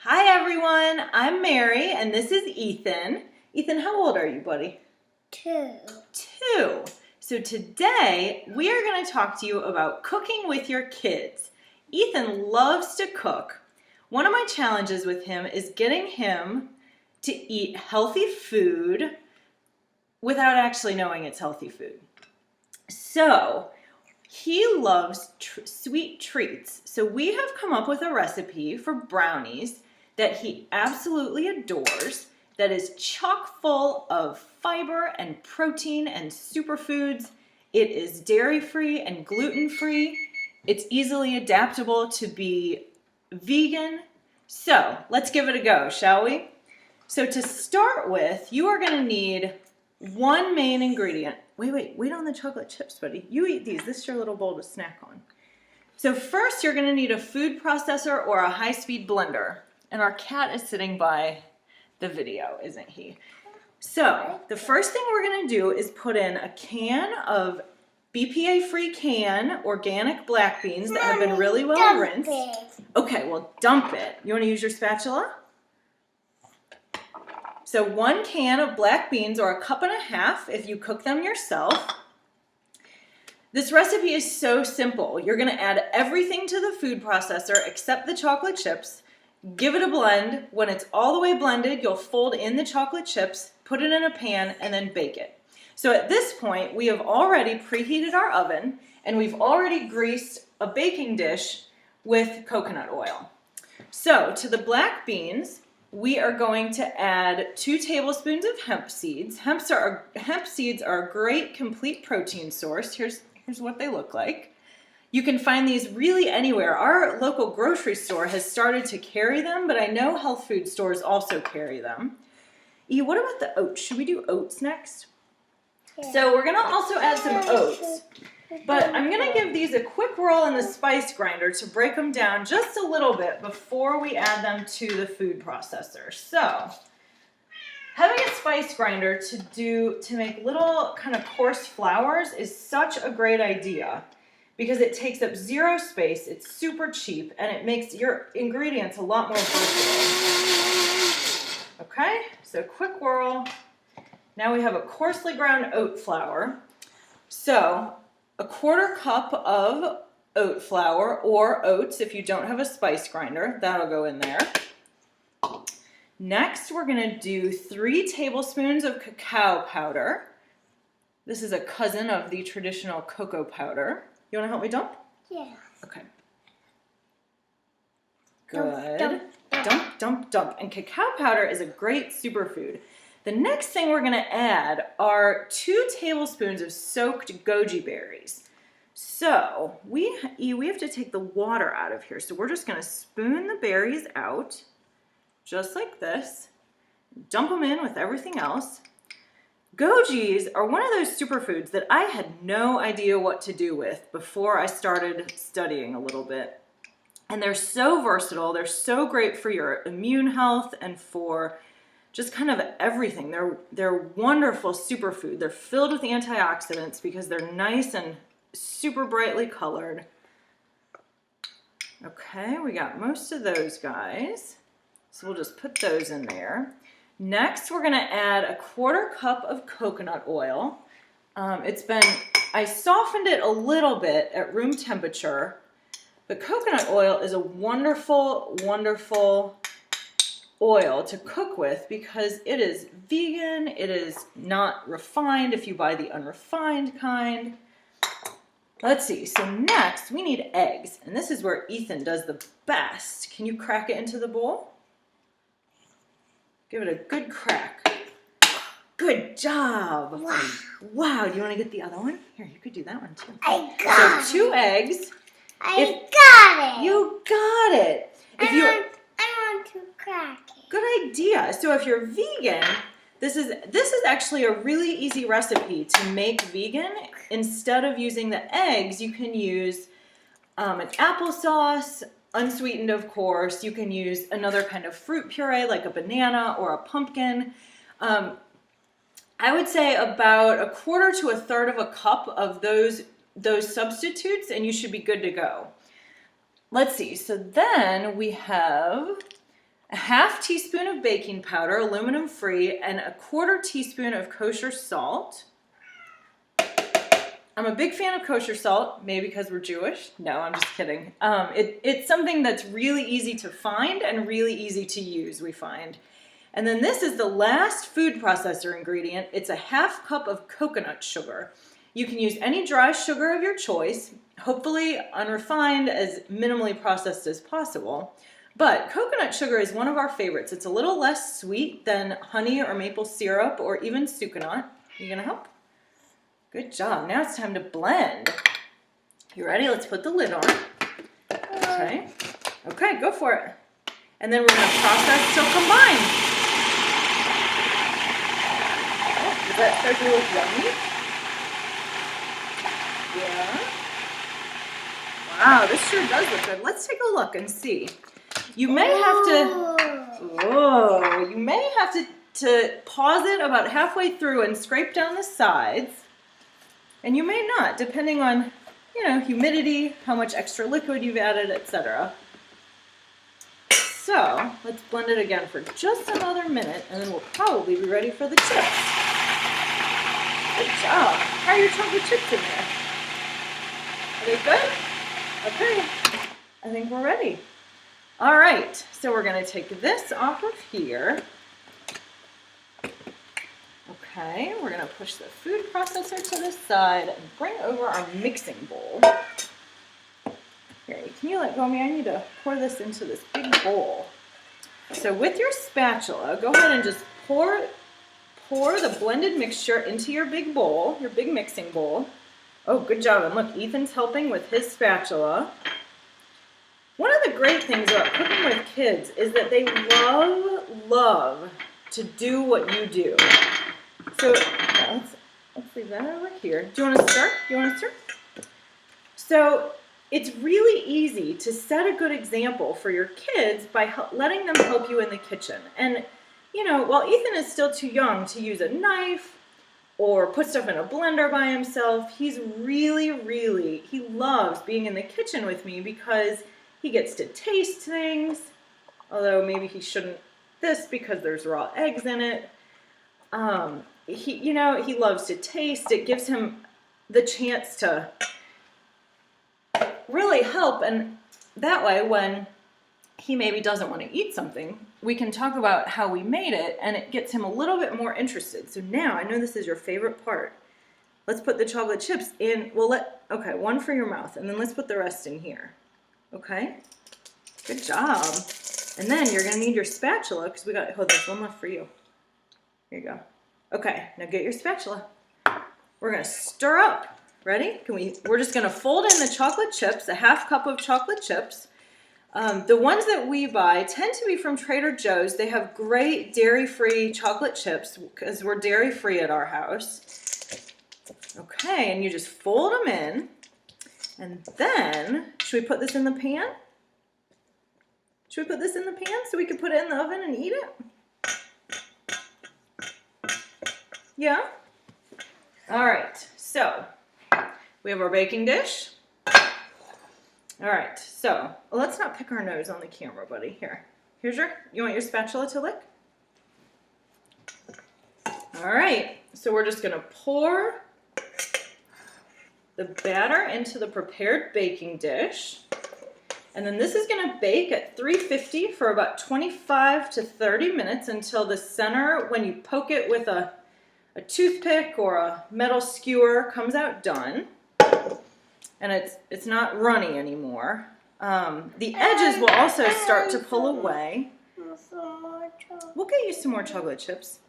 Hi everyone, I'm Mary and this is Ethan. Ethan, how old are you, buddy? 2. 2. So today we are going to talk to you about cooking with your kids. Ethan loves to cook. One of my challenges with him is getting him to eat healthy food without actually knowing it's healthy food. So he loves sweet treats. So we have come up with a recipe for brownies that he absolutely adores, that is chock full of fiber and protein and superfoods. It is dairy-free and gluten-free. It's easily adaptable to be vegan. So let's give it a go, shall we? So to start with, you are going to need one main ingredient. Wait on the chocolate chips, buddy. You eat these. This is your little bowl to snack on. So first, you're going to need a food processor or a high-speed blender. And our cat is sitting by the video, isn't he? So the first thing we're going to do is put in a can of BPA-free organic black beans that have been really well rinsed. Okay, well, dump it. You want to use your spatula? So 1 can of black beans, or 1.5 cups if you cook them yourself. This recipe is so simple. You're going to add everything to the food processor except the chocolate chips. Give it a blend. When it's all the way blended, you'll fold in the chocolate chips, put it in a pan, and then bake it. So at this point, we have already preheated our oven, and we've already greased a baking dish with coconut oil. So to the black beans, we are going to add 2 tablespoons of hemp seeds. Hemp seeds are a great complete protein source. Here's what they look like. You can find these really anywhere. Our local grocery store has started to carry them, but I know health food stores also carry them. What about the oats? Should we do oats next? Yeah. So we're gonna also add some oats, but I'm gonna give these a quick roll in the spice grinder to break them down just a little bit before we add them to the food processor. So having a spice grinder to make little kind of coarse flours is such a great idea, because it takes up 0 space, it's super cheap, and it makes your ingredients a lot more versatile. Okay, so quick whirl. Now we have a coarsely ground oat flour. So 1/4 cup of oat flour, or oats if you don't have a spice grinder, that'll go in there. Next, we're gonna do 3 tablespoons of cacao powder. This is a cousin of the traditional cocoa powder. You want to help me dump? Yeah. Okay. Good. Dump. And cacao powder is a great superfood. The next thing we're going to add are 2 tablespoons of soaked goji berries. So we have to take the water out of here. So we're just going to spoon the berries out, just like this. Dump them in with everything else. Gojis are one of those superfoods that I had no idea what to do with before I started studying a little bit. And they're so versatile. They're so great for your immune health and for just kind of everything. They're wonderful superfood. They're filled with antioxidants because they're nice and super brightly colored. Okay, we got most of those guys. So we'll just put those in there. Next, we're going to add 1/4 cup of coconut oil. I softened it a little bit at room temperature, but coconut oil is a wonderful, wonderful oil to cook with because it is vegan, it is not refined if you buy the unrefined kind. Let's see, so next we need eggs, and this is where Ethan does the best. Can you crack it into the bowl? Give it a good crack. Good job. Wow. Do you want to get the other one? Here, you could do that one too. I got it. So 2 eggs. I got it. You got it. I want to crack it. Good idea. So if you're vegan, this is actually a really easy recipe to make vegan. Instead of using the eggs, you can use an applesauce, unsweetened, of course. You can use another kind of fruit puree like a banana or a pumpkin. I would say about 1/4 to 1/3 cup of those substitutes, and you should be good to go. Let's see. So then we have a half teaspoon of baking powder, aluminum free, and a quarter teaspoon of kosher salt. I'm a big fan of kosher salt, maybe because we're Jewish. No, I'm just kidding. It's something that's really easy to find and really easy to use, we find. And then this is the last food processor ingredient. It's a half cup of coconut sugar. You can use any dry sugar of your choice, hopefully unrefined, as minimally processed as possible. But coconut sugar is one of our favorites. It's a little less sweet than honey or maple syrup or even sucanat. You gonna help? Good job. Now it's time to blend. You ready? Let's put the lid on. Okay. Okay, go for it. And then we're going to process till combined. Oh, does that start to look yummy? Yeah. Wow, this sure does look good. Let's take a look and see. You may have to pause it about halfway through and scrape down the sides. And you may not, depending on, humidity, how much extra liquid you've added, etc. So, let's blend it again for just another minute, and then we'll probably be ready for the chips. Good job. How are your chocolate chips in there? Are they good? Okay, I think we're ready. All right, so we're going to take this off of here. Okay, we're going to push the food processor to the side and bring over our mixing bowl. Here, can you let go of me? I need to pour this into this big bowl. So with your spatula, go ahead and just pour the blended mixture into your big bowl, your big mixing bowl. Oh, good job. And look, Ethan's helping with his spatula. One of the great things about cooking with kids is that they love to do what you do. So let's leave that over here. Do you want to start? So it's really easy to set a good example for your kids by letting them help you in the kitchen. And, while Ethan is still too young to use a knife or put stuff in a blender by himself, he loves being in the kitchen with me because he gets to taste things, although maybe he shouldn't this because there's raw eggs in it. He loves to taste. It gives him the chance to really help, and that way when he maybe doesn't want to eat something, we can talk about how we made it, and it gets him a little bit more interested. So now, I know this is your favorite part. Let's put the chocolate chips in. Okay, one for your mouth, and then let's put the rest in here. Okay? Good job. And then you're going to need your spatula, because there's one left for you. Here you go. Okay, now get your spatula. We're going to stir up. Ready? We're just going to fold in the chocolate chips, a half cup of chocolate chips. The ones that we buy tend to be from Trader Joe's. They have great dairy-free chocolate chips because we're dairy-free at our house. Okay, and you just fold them in. And then, should we put this in the pan? Should we put this in the pan so we can put it in the oven and eat it? Yeah? All right, so we have our baking dish. All right, so let's not pick our nose on the camera, buddy. You want your spatula to lick? All right, so we're just gonna pour the batter into the prepared baking dish. And then this is gonna bake at 350 for about 25 to 30 minutes until the center, when you poke it with a toothpick or a metal skewer, comes out done. And it's not runny anymore. The edges will also start to pull away. We'll get you some more chocolate chips.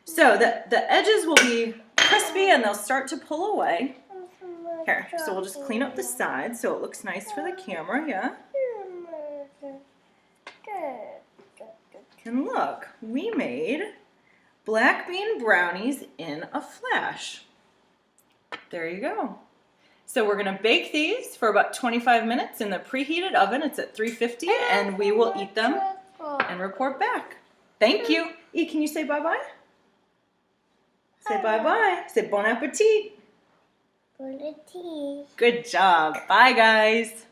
So the edges will be crispy and they'll start to pull away. Here, so we'll just clean up the sides so it looks nice for the camera, yeah? And look, we made black bean brownies in a flash. There you go. So we're going to bake these for about 25 minutes in the preheated oven. It's at 350, and we will eat them and report back. Thank you. E, can you say bye-bye? Say bye-bye. Say bon appetit. Bon appetit. Good job. Bye, guys.